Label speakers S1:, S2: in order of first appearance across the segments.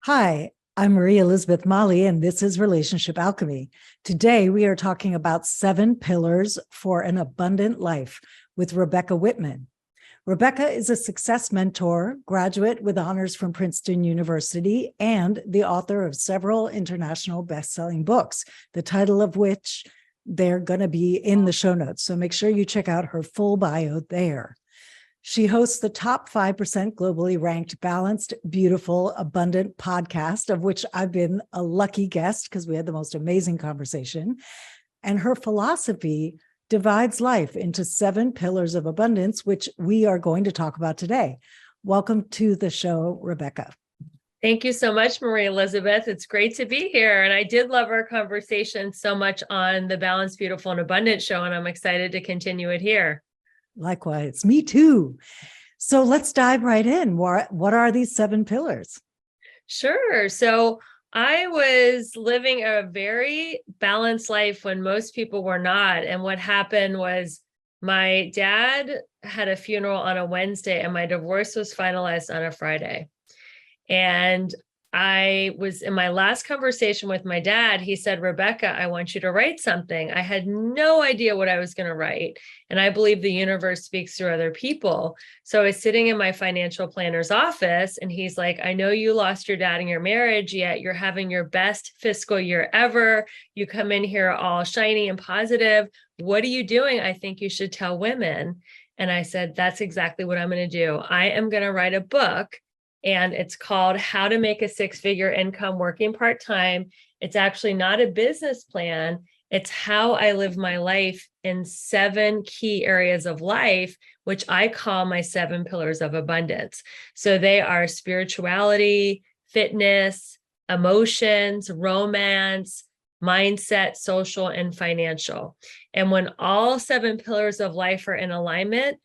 S1: Hi, I'm Marie Elizabeth Molly, and this is Relationship Alchemy. Today, we are talking about 7 pillars for an abundant life with Rebecca Whitman. Rebecca is a success mentor, graduate with honors from Princeton University, and the author of several international best-selling books, the title of which they're going to be in the show notes. So make sure you check out her full bio there. She hosts the top 5% globally ranked Balanced, Beautiful, Abundant podcast, of which I've been a lucky guest because we had the most amazing conversation. And her philosophy divides life into 7 pillars of abundance, which we are going to talk about today. Welcome to the show, Rebecca.
S2: Thank you so much, Marie Elizabeth. It's great to be here. And I did love our conversation so much on the Balanced, Beautiful, and Abundant show, and I'm excited to continue it here.
S1: Likewise, me too. So let's dive right in. What are these 7 pillars?
S2: Sure. So I was living a very balanced life when most people were not. And what happened was my dad had a funeral on a Wednesday and my divorce was finalized on a Friday. And I was in my last conversation with my dad. He said, Rebecca, I want you to write something. I had no idea what I was going to write. And I believe the universe speaks through other people. So I was sitting in my financial planner's office and he's like, I know you lost your dad in your marriage, yet you're having your best fiscal year ever. You come in here all shiny and positive. What are you doing? I think you should tell women. And I said, that's exactly what I'm going to do. I am going to write a book. And it's called How to Make a 6-Figure Income Working Part-Time. It's actually not a business plan. It's how I live my life in 7 key areas of life, which I call my 7 pillars of abundance. So they are spirituality, fitness, emotions, romance, mindset, social, and financial. And when all 7 pillars of life are in alignment,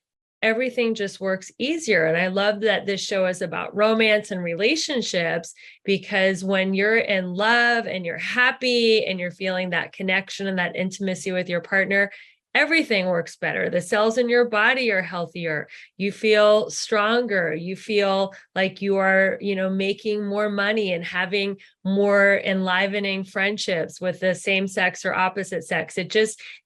S2: everything just works easier. And I love that this show is about romance and relationships, because when you're in love and you're happy and you're feeling that connection and that intimacy with your partner, everything works better. The cells in your body are healthier. You feel stronger. You feel like you are, making more money and having more enlivening friendships with the same sex or opposite sex.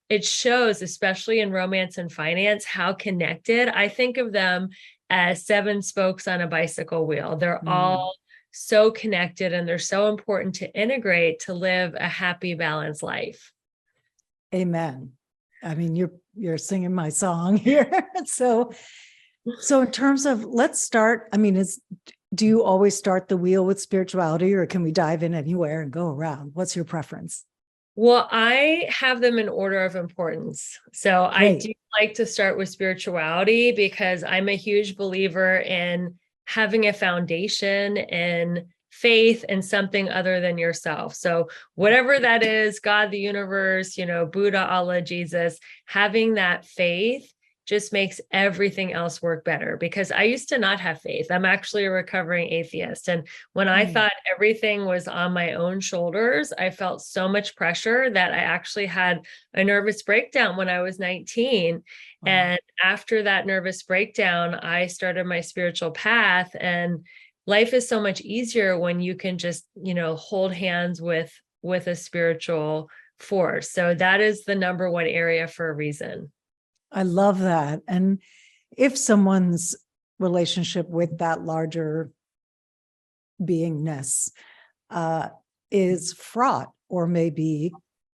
S2: It shows, especially in romance and finance, how connected. I think of them as 7 spokes on a bicycle wheel. They're all so connected and they're so important to integrate to live a happy, balanced life.
S1: Amen. I mean, you're singing my song here. So in terms of, let's start, do you always start the wheel with spirituality, or can we dive in anywhere and go around? What's your preference?
S2: Well, I have them in order of importance. So
S1: Great.
S2: I do like to start with spirituality because I'm a huge believer in having a foundation in faith in something other than yourself. So whatever that is, God, the universe, Buddha, Allah, Jesus, having that faith just makes everything else work better, because I used to not have faith. I'm actually a recovering atheist. And when I thought everything was on my own shoulders, I felt so much pressure that I actually had a nervous breakdown when I was 19. And after that nervous breakdown, I started my spiritual path, and life is so much easier when you can just, hold hands with a spiritual force. So that is the number one area for a reason.
S1: I love that. And if someone's relationship with that larger beingness is fraught or maybe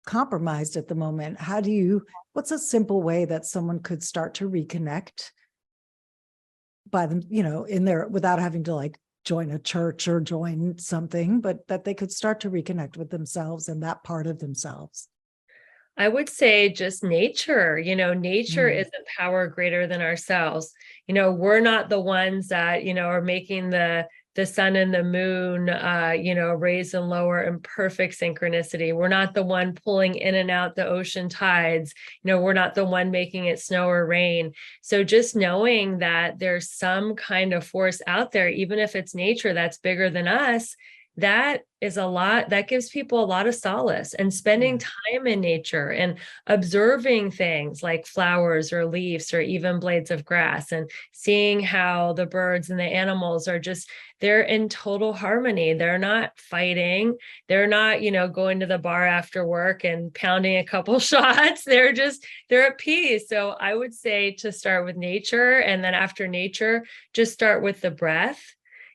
S1: compromised at the moment, what's a simple way that someone could start to reconnect by them, in there, without having to join a church or join something, but that they could start to reconnect with themselves and that part of themselves?
S2: I would say just nature. Nature is a power greater than ourselves. We're not the ones that, are making the sun and the moon, raise and lower in perfect synchronicity. We're not the one pulling in and out the ocean tides. We're not the one making it snow or rain. So just knowing that there's some kind of force out there, even if it's nature that's bigger than us, that is a lot, that gives people a lot of solace. And spending
S1: Yeah.
S2: time in nature and observing things like flowers or leaves or even blades of grass, and seeing how the birds and the animals are just, they're in total harmony. They're not fighting. They're not, going to the bar after work and pounding a couple shots. They're at peace. So I would say to start with nature, and then after nature, just start with the breath,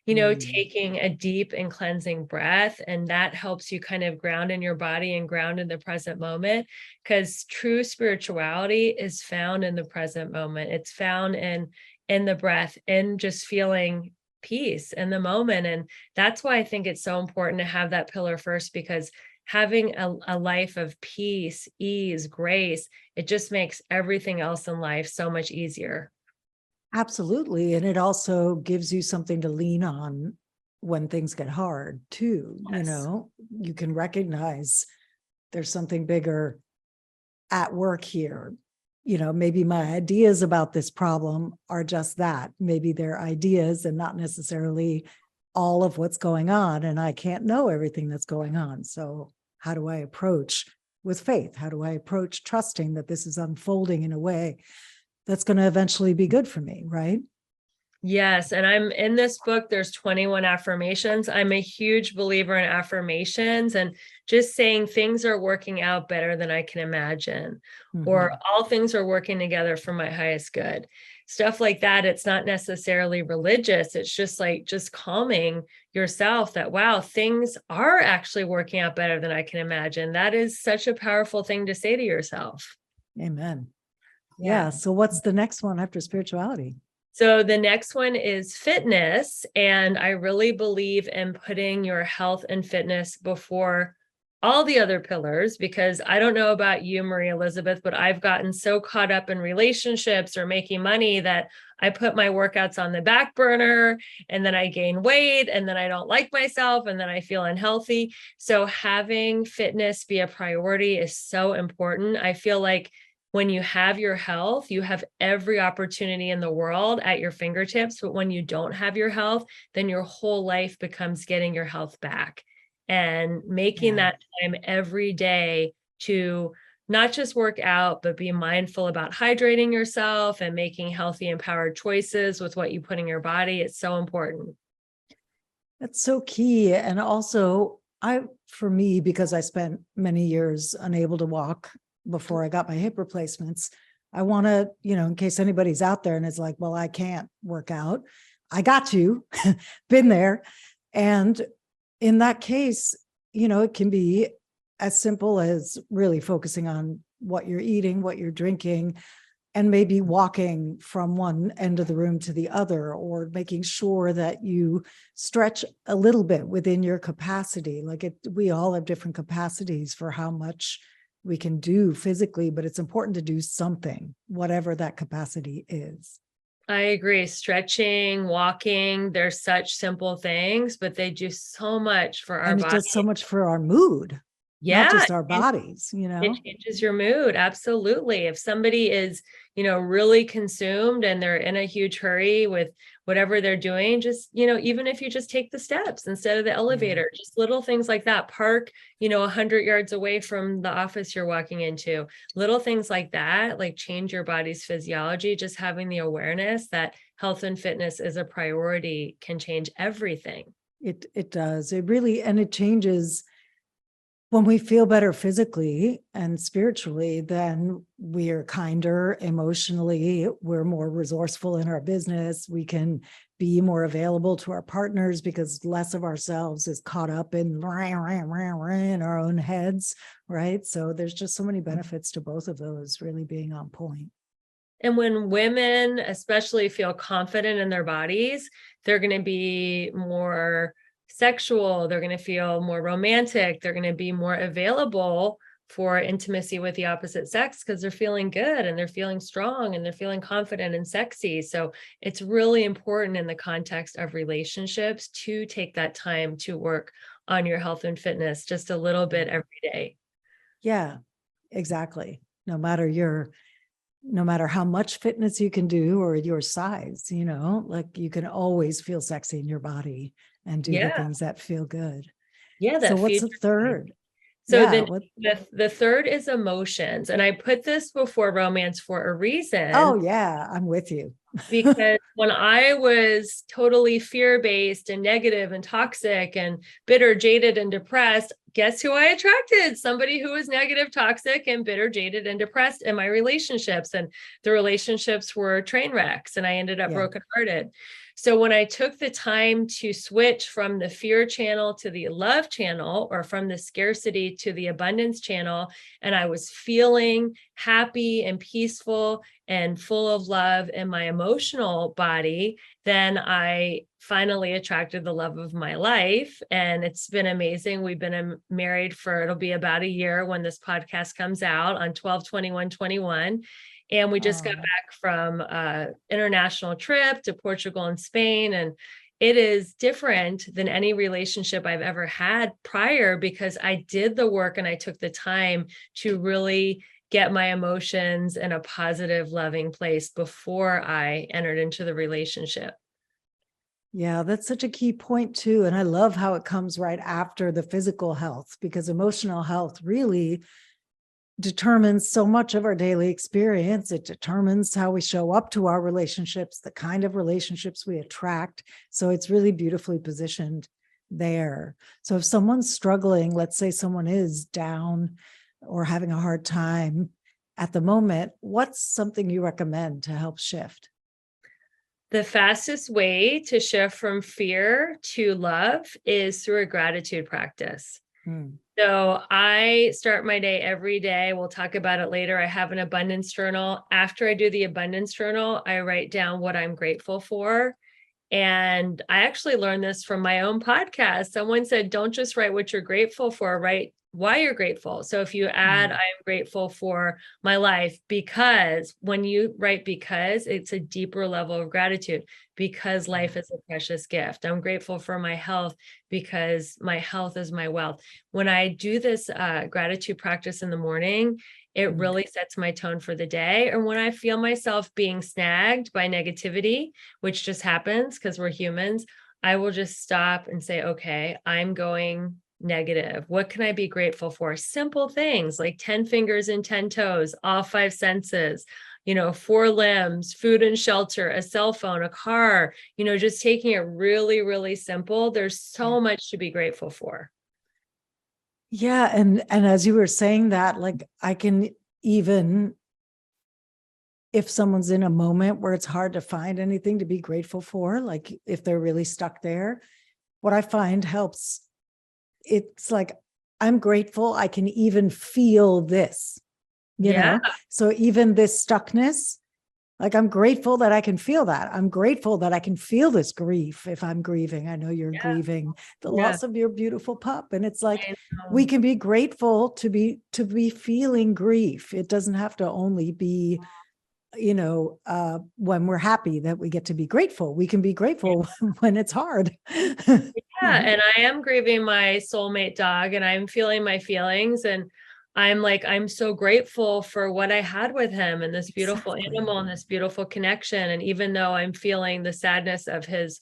S1: Mm.
S2: taking a deep and cleansing breath. And that helps you kind of ground in your body and ground in the present moment, because true spirituality is found in the present moment. It's found in the breath, in just feeling peace in the moment. And that's why I think it's so important to have that pillar first, because having a life of peace, ease, grace, it just makes everything else in life so much easier.
S1: Absolutely. And it also gives you something to lean on when things get hard too.
S2: Yes.
S1: You can recognize there's something bigger at work here. Maybe my ideas about this problem are just that. Maybe they're ideas and not necessarily all of what's going on. And I can't know everything that's going on. So how do I approach with faith? How do I approach trusting that this is unfolding in a way that's going to eventually be good for me, right?
S2: Yes. And I'm in this book, there's 21 affirmations. I'm a huge believer in affirmations and just saying things are working out better than I can imagine, or
S1: Mhm.
S2: all things are working together for my highest good. Stuff like that. It's not necessarily religious. It's just like just calming yourself that, wow, things are actually working out better than I can imagine. That is such a powerful thing to say to yourself.
S1: Amen.
S2: Yeah.
S1: Yeah. So what's the next one after spirituality?
S2: So the next one is fitness. And I really believe in putting your health and fitness before all the other pillars, because I don't know about you, Marie Elizabeth, but I've gotten so caught up in relationships or making money that I put my workouts on the back burner, and then I gain weight, and then I don't like myself, and then I feel unhealthy. So having fitness be a priority is so important. I feel like when you have your health, you have every opportunity in the world at your fingertips. But when you don't have your health, then your whole life becomes getting your health back and making
S1: Yeah.
S2: that time every day to not just work out, but be mindful about hydrating yourself and making healthy, empowered choices with what you put in your body. It's so important.
S1: That's so key. And also, for me, because I spent many years unable to walk before I got my hip replacements, I want to, in case anybody's out there and it's like, well, I can't work out, I got to, been there. And in that case, it can be as simple as really focusing on what you're eating, what you're drinking, and maybe walking from one end of the room to the other, or making sure that you stretch a little bit within your capacity. We all have different capacities for how much we can do physically, but it's important to do something, whatever that capacity is.
S2: I agree. Stretching, walking, they're such simple things, but they do so much for our
S1: And it does so
S2: body.
S1: much for our mood, not
S2: Yeah.
S1: just our bodies.
S2: It changes your mood. Absolutely. If somebody is, really consumed and they're in a huge hurry with whatever they're doing, just, even if you just take the steps instead of the
S1: Yeah.
S2: elevator, just little things like that. Park, 100 yards away from the office you're walking into. Little things like that, like change your body's physiology. Just having the awareness that health and fitness is a priority can change everything.
S1: It does. It really, and it changes. When we feel better physically and spiritually, then we are kinder emotionally. We're more resourceful in our business. We can be more available to our partners because less of ourselves is caught up in our own heads, right? So there's just so many benefits to both of those really being on point.
S2: And when women especially feel confident in their bodies, they're going to be more sexual, they're going to feel more romantic, they're going to be more available for intimacy with the opposite sex because they're feeling good and they're feeling strong and they're feeling confident and sexy. So it's really important in the context of relationships to take that time to work on your health and fitness just a little bit every day.
S1: Yeah, exactly. No matter how much fitness you can do or your size, like you can always feel sexy in your body and do the
S2: Yeah.
S1: things that feel good.
S2: Yeah,
S1: So
S2: that
S1: what's the
S2: future.
S1: third?
S2: So
S1: Yeah.
S2: then
S1: What?
S2: the third is emotions. And I put this before romance for a reason.
S1: Oh, yeah. I'm with you.
S2: Because when I was totally fear-based and negative and toxic and bitter, jaded, and depressed, guess who I attracted? Somebody who was negative, toxic, and bitter, jaded, and depressed in my relationships. And the relationships were train wrecks, and I ended up
S1: Yeah.
S2: brokenhearted. So when I took the time to switch from the fear channel to the love channel, or from the scarcity to the abundance channel, and I was feeling happy and peaceful and full of love in my emotional body, then I finally attracted the love of my life. And it's been amazing. We've been married for, it'll be about a year when this podcast comes out on 12/21/21. And we just got
S1: Oh,
S2: back from an international trip to Portugal and Spain. And it is different than any relationship I've ever had prior, because I did the work and I took the time to really get my emotions in a positive, loving place before I entered into the relationship.
S1: yeah. That's such a key point, too. And I love how it comes right after the physical health, because emotional health really determines so much of our daily experience. It determines how we show up to our relationships, the kind of relationships we attract. So it's really beautifully positioned there. So if someone's struggling, let's say someone is down or having a hard time at the moment, what's something you recommend to help shift?
S2: The fastest way to shift from fear to love is through a gratitude practice.
S1: Hmm.
S2: So I start my day every day. We'll talk about it later. I have an abundance journal. After I do the abundance journal, I write down what I'm grateful for. And I actually learned this from my own podcast. Someone said, don't just write what you're grateful for, write why you're grateful. So if you add,
S1: Hmm.
S2: I am grateful for my life, because when you write because, it's a deeper level of gratitude, because life is a precious gift. I'm grateful for my health because my health is my wealth. When I do this gratitude practice in the morning, it
S1: Hmm.
S2: really sets my tone for the day. And when I feel myself being snagged by negativity, which just happens because we're humans, I will just stop and say, okay, I'm going negative. What can I be grateful for? Simple things like 10 fingers and 10 toes, all five senses, 4 limbs, food and shelter, a cell phone, a car, just taking it really, really simple. There's
S1: Yeah.
S2: so much to be grateful for.
S1: Yeah. And as you were saying that, like I can even, if someone's in a moment where it's hard to find anything to be grateful for, like if they're really stuck there, what I find helps, it's like, I'm grateful I can even feel this,
S2: Yeah.
S1: So even this stuckness, like I'm grateful that I can feel that. I'm grateful that I can feel this grief if I'm grieving. I know you're
S2: Yeah.
S1: grieving the
S2: Yeah.
S1: loss of your beautiful pup. And it's like
S2: I
S1: we
S2: know.
S1: can be grateful to be feeling grief. It doesn't have to only be when we're happy that we get to be grateful. We can be grateful when it's hard.
S2: Yeah, and I am grieving my soulmate dog, and I'm feeling my feelings, and I'm so grateful for what I had with him and this beautiful
S1: Exactly.
S2: animal and this beautiful connection. And even though I'm feeling the sadness of his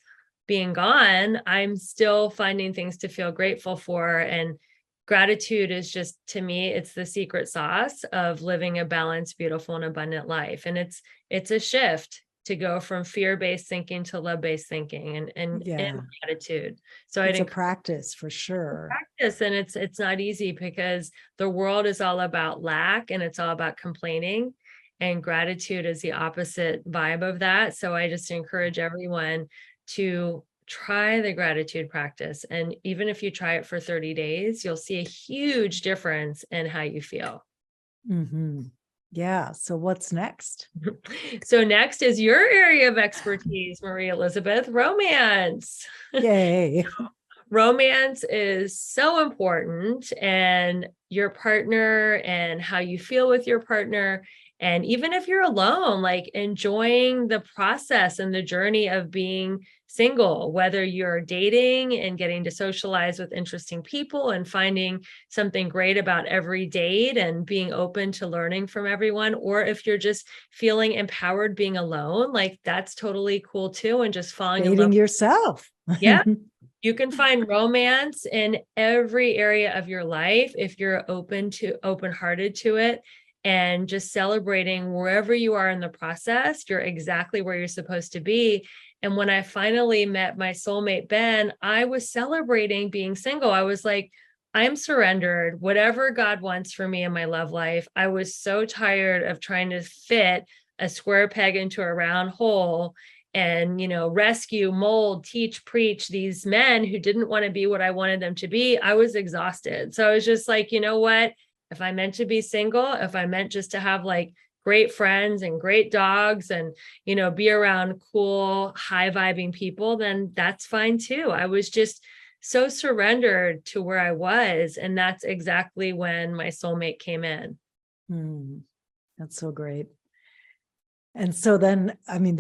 S2: being gone, I'm still finding things to feel grateful for. And gratitude is just, to me, it's the secret sauce of living a balanced, beautiful, and abundant life. And it's a shift to go from fear-based thinking to love-based thinking and
S1: Yeah.
S2: gratitude. So I'd
S1: It's a
S2: encourage
S1: practice for sure.
S2: practice, and it's not easy because the world is all about lack and it's all about complaining. And gratitude is the opposite vibe of that. So I just encourage everyone to try the gratitude practice. And even if you try it for 30 days, you'll see a huge difference in how you feel.
S1: Hmm. Yeah. So what's next?
S2: So next is your area of expertise, Marie Elizabeth, romance.
S1: Yay.
S2: Romance is so important, and your partner and how you feel with your partner. And even if you're alone, like enjoying the process and the journey of being single, whether you're dating and getting to socialize with interesting people and finding something great about every date and being open to learning from everyone, or if you're just feeling empowered being alone, like that's totally cool too. And just falling in love.
S1: Dating yourself.
S2: Yeah. You can find romance in every area of your life if you're open-hearted to it, and just celebrating wherever you are in the process. You're exactly where you're supposed to be. And when I finally met my soulmate, Ben, I was celebrating being single. I was like, I'm surrendered. Whatever God wants for me in my love life. I was so tired of trying to fit a square peg into a round hole and, rescue, mold, teach, preach these men who didn't want to be what I wanted them to be. I was exhausted. So I was just like, you know what? If I meant to be single, if I meant just to have like great friends and great dogs and, be around cool, high vibing people, then that's fine too. I was just so surrendered to where I was. And that's exactly when my soulmate came in.
S1: That's so great. And so then, I mean,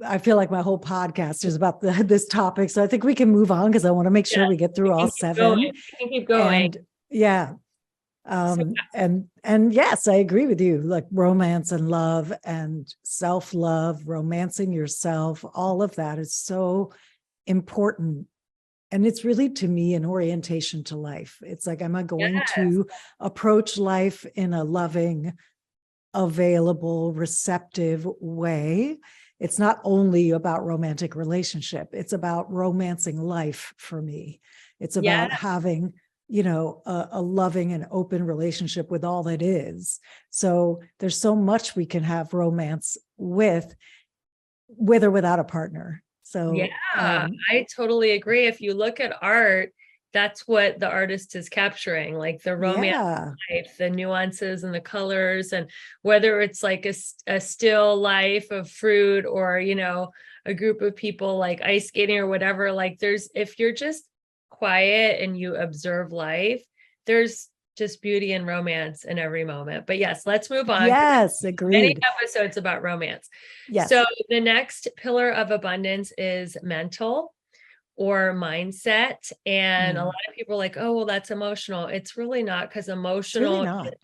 S1: I feel like my whole podcast is about this topic. So I think we can move on because I want to make sure we get through all 7.
S2: We can keep going.
S1: And yeah. And yes, I agree with you, like romance and love and self-love, romancing yourself, all of that is so important. And it's really, to me, an orientation to life. It's like, am I going to approach life in a loving, available, receptive way? It's not only about romantic relationship, it's about romancing life for me. It's about having, a loving and open relationship with all that is. So there's so much we can have romance with or without a partner. So
S2: I totally agree. If you look at art, that's what the artist is capturing, like the romance life, the nuances and the colors, and whether it's like a still life of fruit or, a group of people like ice skating or whatever, like if you're just quiet and you observe life, there's just beauty and romance in every moment. But yes, let's move on.
S1: Yes, agreed.
S2: Many episodes about romance.
S1: Yes.
S2: So the next pillar of abundance is mental or mindset. And a lot of people are like, oh, well, that's emotional. It's really not, because emotional,
S1: it's really not.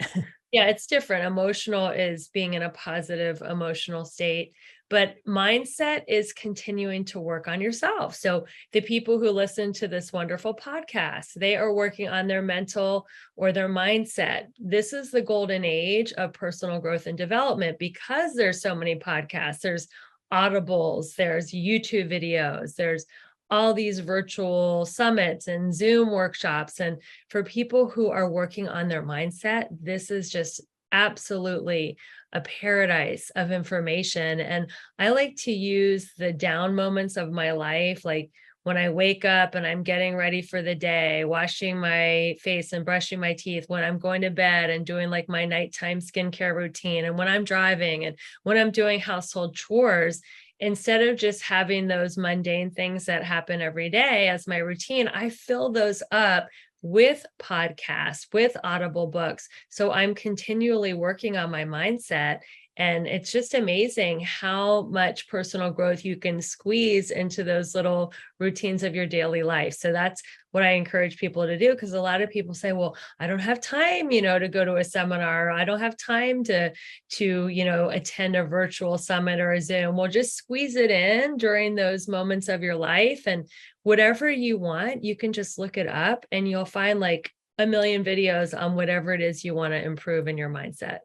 S2: it's different. Emotional is being in a positive emotional state, but mindset is continuing to work on yourself. So the people who listen to this wonderful podcast, they are working on their mental or their mindset. This is the golden age of personal growth and development, because there's so many podcasts, there's Audibles, there's YouTube videos, there's all these virtual summits and Zoom workshops. And for people who are working on their mindset, this is just absolutely a paradise of information. And I like to use the down moments of my life, like when I wake up and I'm getting ready for the day, washing my face and brushing my teeth, when I'm going to bed and doing like my nighttime skincare routine, and when I'm driving and when I'm doing household chores. Instead of just having those mundane things that happen every day as my routine, I fill those up with podcasts, with Audible books. So I'm continually working on my mindset. And it's just amazing how much personal growth you can squeeze into those little routines of your daily life. So that's what I encourage people to do, because a lot of people say, well, I don't have time, to go to a seminar. Or I don't have time to attend a virtual summit or a Zoom. Well, just squeeze it in during those moments of your life. And whatever you want, you can just look it up and you'll find like a million videos on whatever it is you want to improve in your mindset.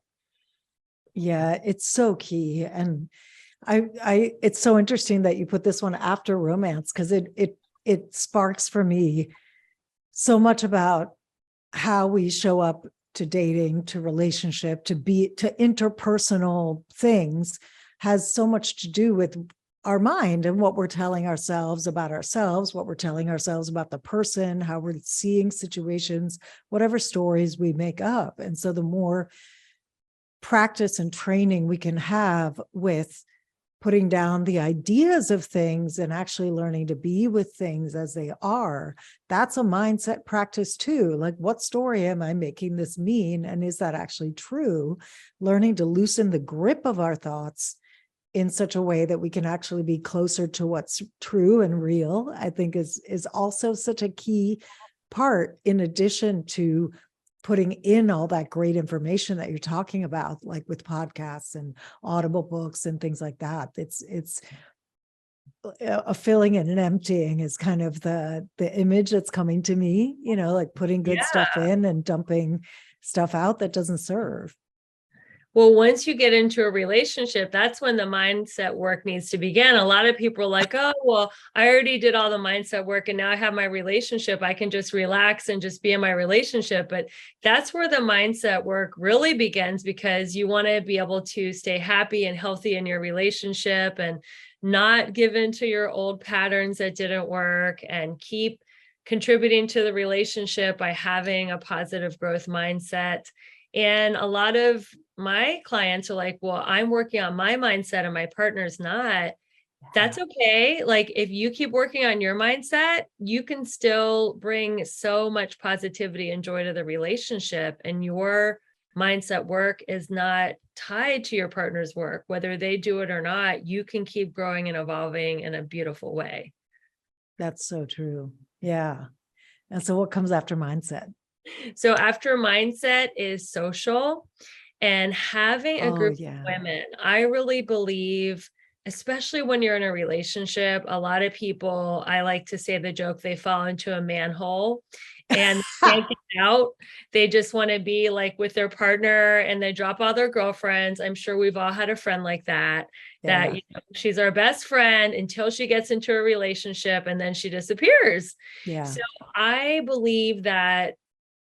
S1: Yeah, it's so key. And it's so interesting that you put this one after romance, because it sparks for me so much about how we show up to dating, to relationship, to interpersonal things, has so much to do with our mind and what we're telling ourselves about ourselves, what we're telling ourselves about the person, how we're seeing situations, whatever stories we make up. And so the more practice and training we can have with putting down the ideas of things and actually learning to be with things as they are, that's a mindset practice too. Like, what story am I making this mean? And is that actually true? Learning to loosen the grip of our thoughts in such a way that we can actually be closer to what's true and real, I think is also such a key part, in addition to putting in all that great information that you're talking about, like with podcasts and Audible books and things like that. a filling and an emptying is kind of the image that's coming to me, like putting good
S2: Yeah.
S1: stuff in and dumping stuff out that doesn't serve.
S2: Well, once you get into a relationship, that's when the mindset work needs to begin. A lot of people are like, oh, well, I already did all the mindset work and now I have my relationship. I can just relax and just be in my relationship. But that's where the mindset work really begins, because you want to be able to stay happy and healthy in your relationship and not give into your old patterns that didn't work, and keep contributing to the relationship by having a positive growth mindset. And a lot of my clients are like, well, I'm working on my mindset and my partner's not. That's okay. Like, if you keep working on your mindset, you can still bring so much positivity and joy to the relationship. And your mindset work is not tied to your partner's work. Whether they do it or not, you can keep growing and evolving in a beautiful way.
S1: That's so true. Yeah. And so what comes after mindset?
S2: So after mindset is social, and having a
S1: Oh,
S2: group
S1: yeah.
S2: of women. I really believe, especially when you're in a relationship, a lot of people, I like to say the joke, they fall into a manhole and can't get out. They just want to be like with their partner and they drop all their girlfriends. I'm sure we've all had a friend like that,
S1: Yeah.
S2: she's our best friend until she gets into a relationship and then she disappears.
S1: Yeah.
S2: So I believe that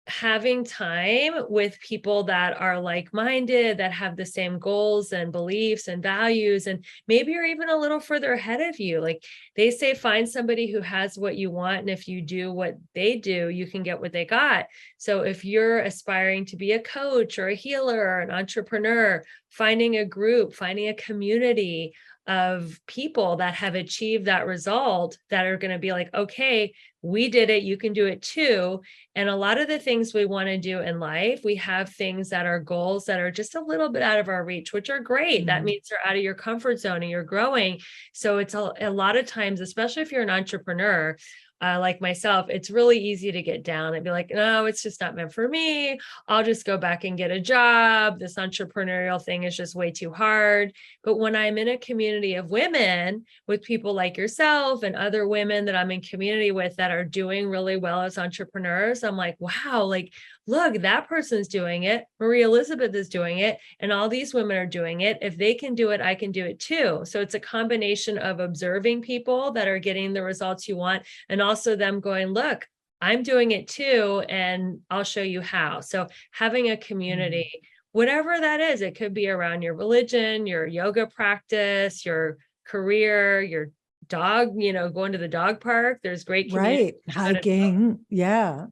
S2: having time with people that are like-minded, that have the same goals and beliefs and values, and maybe you're even a little further ahead of you. Like they say, find somebody who has what you want. And if you do what they do, you can get what they got. So if you're aspiring to be a coach or a healer or an entrepreneur, finding a group, finding a community of people that have achieved that result, that are going to be like, okay, we did it, you can do it too. And a lot of the things we want to do in life, we have things that are goals that are just a little bit out of our reach, which are great. That means you're out of your comfort zone and you're growing. So it's a lot of times, especially if you're an entrepreneur, like myself, it's really easy to get down and be like, no, it's just not meant for me. I'll just go back and get a job. This entrepreneurial thing is just way too hard. But when I'm in a community of women with people like yourself and other women that I'm in community with that are doing really well as entrepreneurs, I'm like, wow, like, look, that person's doing it. Marie Elizabeth is doing it. And all these women are doing it. If they can do it, I can do it too. So it's a combination of observing people that are getting the results you want, and also them going, look, I'm doing it too, and I'll show you how. So having a community, whatever that is, it could be around your religion, your yoga practice, your career, your dog, going to the dog park. There's great community.
S1: Right. Hiking. Yeah.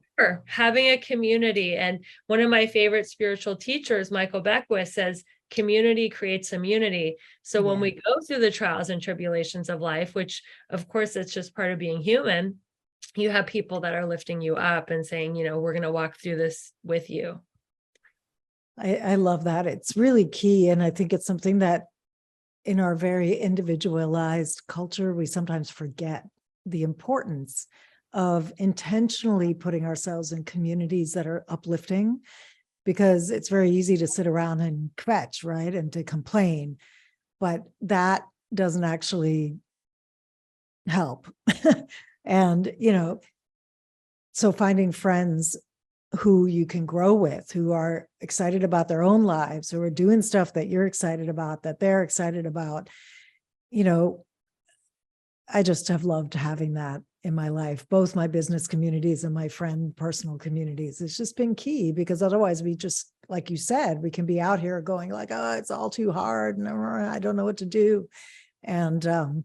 S2: Having a community. And one of my favorite spiritual teachers, Michael Beckwith, says, community creates immunity. So when
S1: Yeah.
S2: we go through the trials and tribulations of life, which of course it's just part of being human, you have people that are lifting you up and saying, we're going to walk through this with you.
S1: I love that. It's really key. And I think it's something that in our very individualized culture, we sometimes forget the importance of intentionally putting ourselves in communities that are uplifting, because it's very easy to sit around and kvetch, right? And to complain, but that doesn't actually help. And, so finding friends who you can grow with, who are excited about their own lives, who are doing stuff that you're excited about, that they're excited about, I just have loved having that in my life, both my business communities and my friend personal communities. It's just been key, because otherwise we just, like you said, we can be out here going like, oh, it's all too hard and I don't know what to do. And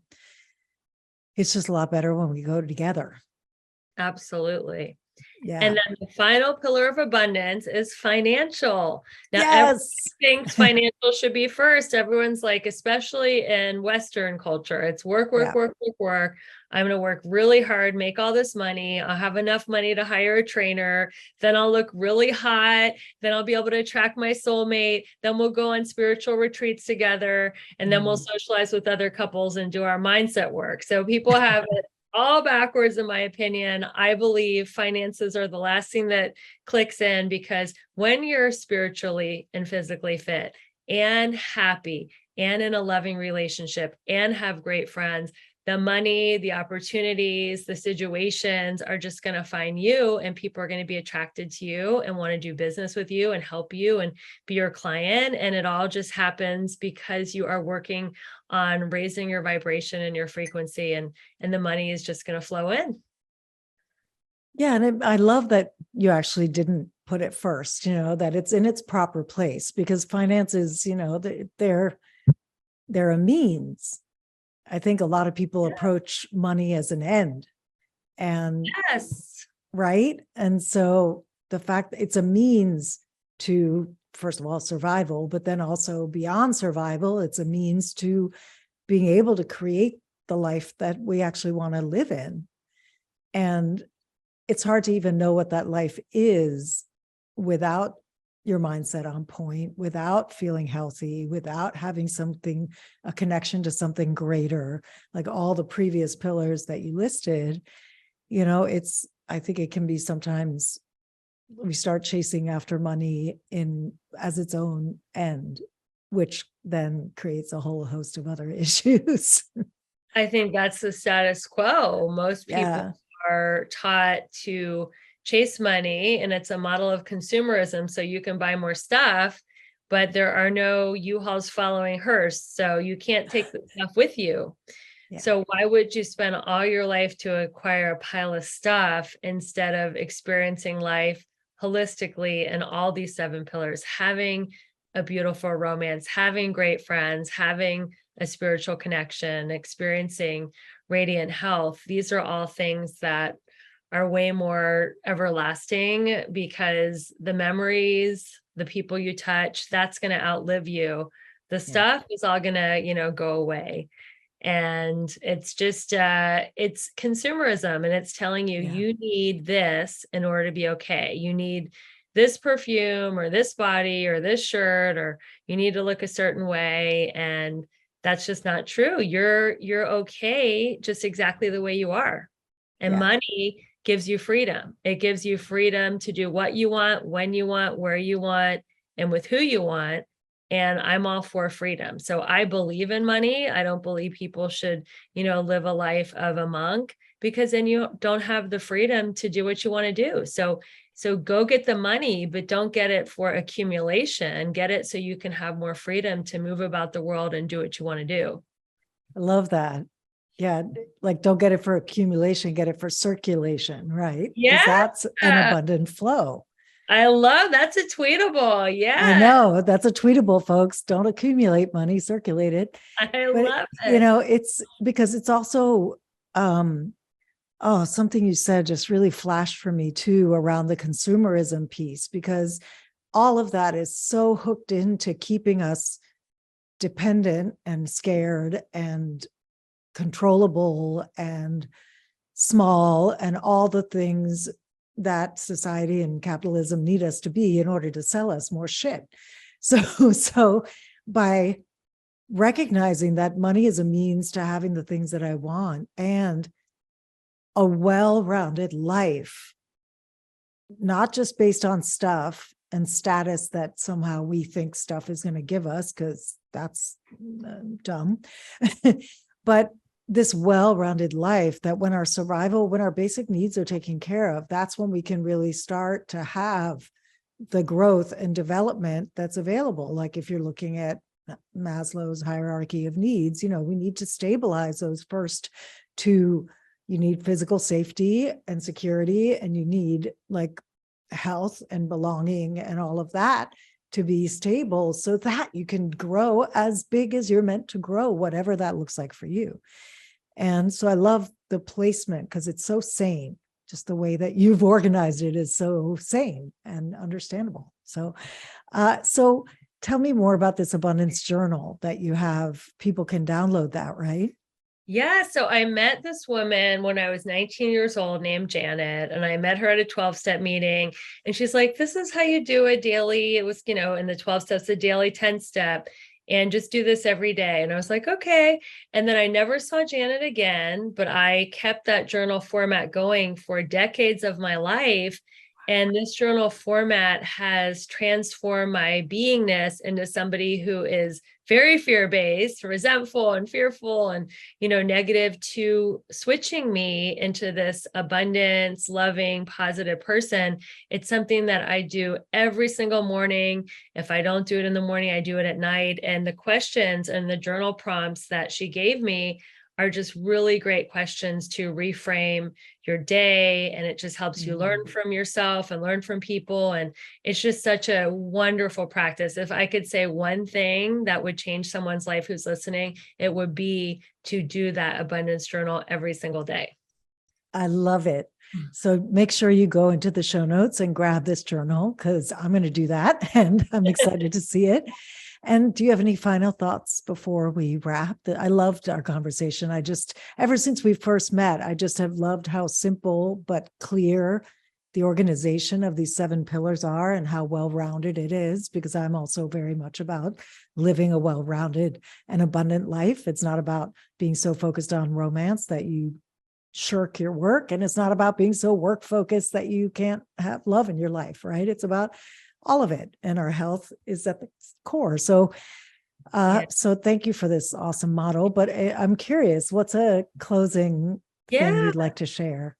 S1: it's just a lot better when we go together.
S2: Absolutely.
S1: Yeah.
S2: And then the final pillar of abundance is financial. Now,
S1: Yes.
S2: everyone thinks financial should be first. Everyone's like, especially in Western culture, it's work, work,
S1: Yeah.
S2: work, work, work. I'm going to work really hard, make all this money. I'll have enough money to hire a trainer. Then I'll look really hot. Then I'll be able to attract my soulmate. Then we'll go on spiritual retreats together. And then we'll socialize with other couples and do our mindset work. So people have it all backwards, in my opinion. I believe finances are the last thing that clicks in, because when you're spiritually and physically fit and happy and in a loving relationship and have great friends, the money, the opportunities, the situations are just going to find you, and people are going to be attracted to you and want to do business with you and help you and be your client. And it all just happens because you are working on raising your vibration and your frequency, and the money is just going to flow in.
S1: Yeah. And I love that you actually didn't put it first, that it's in its proper place, because finances, they're a means. I think a lot of people approach money as an end, and
S2: Yes.
S1: right. And so the fact that it's a means to, first of all, survival, but then also beyond survival, it's a means to being able to create the life that we actually want to live in. And it's hard to even know what that life is without your mindset on point, without feeling healthy, without having a connection to something greater, like all the previous pillars that you listed. I think it can be sometimes we start chasing after money as its own end, which then creates a whole host of other issues.
S2: I think that's the status quo. Most people
S1: Yeah.
S2: are taught to chase money, and it's a model of consumerism. So you can buy more stuff, but there are no U-Hauls following hearse. So you can't take the stuff with you.
S1: Yeah.
S2: So why would you spend all your life to acquire a pile of stuff instead of experiencing life holistically in all these 7 pillars, having a beautiful romance, having great friends, having a spiritual connection, experiencing radiant health? These are all things that are way more everlasting, because the memories, the people you touch, that's going to outlive you. The stuff is all going to, go away. And it's just, it's consumerism, and it's telling you, you need this in order to be okay. You need this perfume or this body or this shirt, or you need to look a certain way. And that's just not true. You're okay just exactly the way you are. And money gives you freedom. It gives you freedom to do what you want, when you want, where you want, and with who you want. And I'm all for freedom. So I believe in money. I don't believe people should, live a life of a monk, because then you don't have the freedom to do what you want to do. So go get the money, but don't get it for accumulation. Get it so you can have more freedom to move about the world and do what you want to do.
S1: I love that. Yeah. Like, don't get it for accumulation, get it for circulation, right?
S2: Yeah.
S1: Because that's an abundant flow.
S2: I love, that's a tweetable. Yeah.
S1: I know, that's a tweetable, folks. Don't accumulate money, circulate it.
S2: I love it.
S1: It's because it's also, something you said just really flashed for me too, around the consumerism piece, because all of that is so hooked into keeping us dependent and scared and controllable and small, and all the things that society and capitalism need us to be in order to sell us more shit. So by recognizing that money is a means to having the things that I want, and a well-rounded life, not just based on stuff and status that somehow we think stuff is going to give us, because that's dumb, but this well-rounded life, that when our basic needs are taken care of, that's when we can really start to have the growth and development that's available. Like if you're looking at Maslow's hierarchy of needs, we need to stabilize those first two. You need physical safety and security, and you need like health and belonging and all of that to be stable, so that you can grow as big as you're meant to grow, whatever that looks like for you. And so I love the placement, because it's so sane. Just the way that you've organized it is so sane and understandable. So tell me more about this abundance journal that you have. People can download that, right?
S2: Yeah. So I met this woman when I was 19 years old named Janet, and I met her at a 12-step meeting, and she's like, this is how you do a daily. It was, in the 12 steps, a daily 10-step, and just do this every day. And I was like, okay. And then I never saw Janet again, but I kept that journal format going for decades of my life. And this journal format has transformed my beingness into somebody who is very fear-based, resentful and fearful and, negative, to switching me into this abundance, loving, positive person. It's something that I do every single morning. If I don't do it in the morning, I do it at night. And the questions and the journal prompts that she gave me are just really great questions to reframe your day. And it just helps you learn from yourself and learn from people. And it's just such a wonderful practice. If I could say one thing that would change someone's life who's listening, it would be to do that abundance journal every single day.
S1: I love it. So make sure you go into the show notes and grab this journal, because I'm going to do that and I'm excited to see it. And do you have any final thoughts before we wrap? I loved our conversation. Ever since we first met, I just have loved how simple but clear the organization of these 7 pillars are and how well-rounded it is, because I'm also very much about living a well-rounded and abundant life. It's not about being so focused on romance that you shirk your work, and it's not about being so work focused that you can't have love in your life, right? It's about all of it, and our health is at the core. So thank you for this awesome model, but I'm curious, what's a closing thing you'd like to share?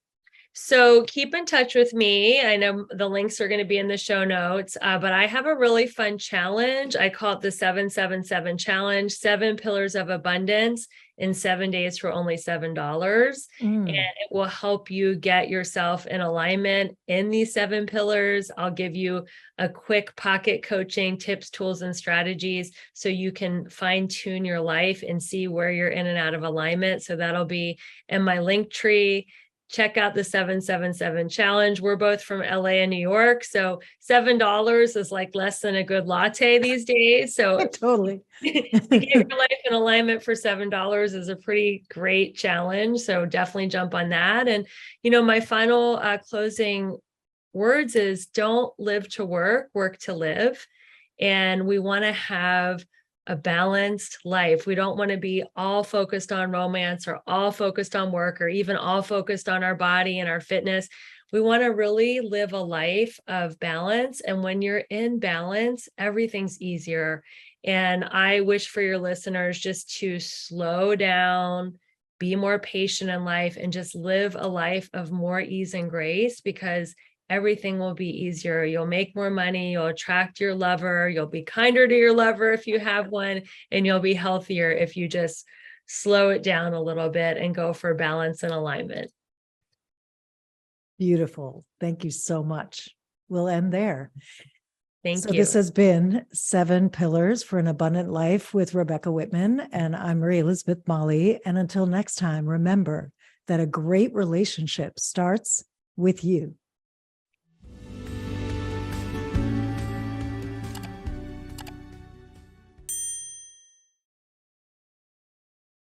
S2: So keep in touch with me. I know the links are going to be in the show notes, but I have a really fun challenge. I call it the 777 challenge, 7 pillars of abundance in 7 days for only $7. And it will help you get yourself in alignment in these 7 pillars. I'll give you a quick pocket coaching tips, tools, and strategies so you can fine tune your life and see where you're in and out of alignment. So that'll be in my link tree. Check out the 777 challenge. We're both from LA and New York. So $7 is like less than a good latte these days. So
S1: totally.
S2: To get your life in alignment for $7 is a pretty great challenge. So definitely jump on that. And, my final closing words is don't live to work, work to live. And we want to have a balanced life. We don't want to be all focused on romance or all focused on work or even all focused on our body and our fitness. We want to really live a life of balance. And when you're in balance, everything's easier. And I wish for your listeners just to slow down, be more patient in life, and just live a life of more ease and grace, because everything will be easier. You'll make more money. You'll attract your lover. You'll be kinder to your lover if you have one, and you'll be healthier if you just slow it down a little bit and go for balance and alignment.
S1: Beautiful. Thank you so much. We'll end there.
S2: Thank you.
S1: This has been 7 Pillars for an Abundant Life with Rebecca Whitman, and I'm Marie Elizabeth Molly. And until next time, remember that a great relationship starts with you.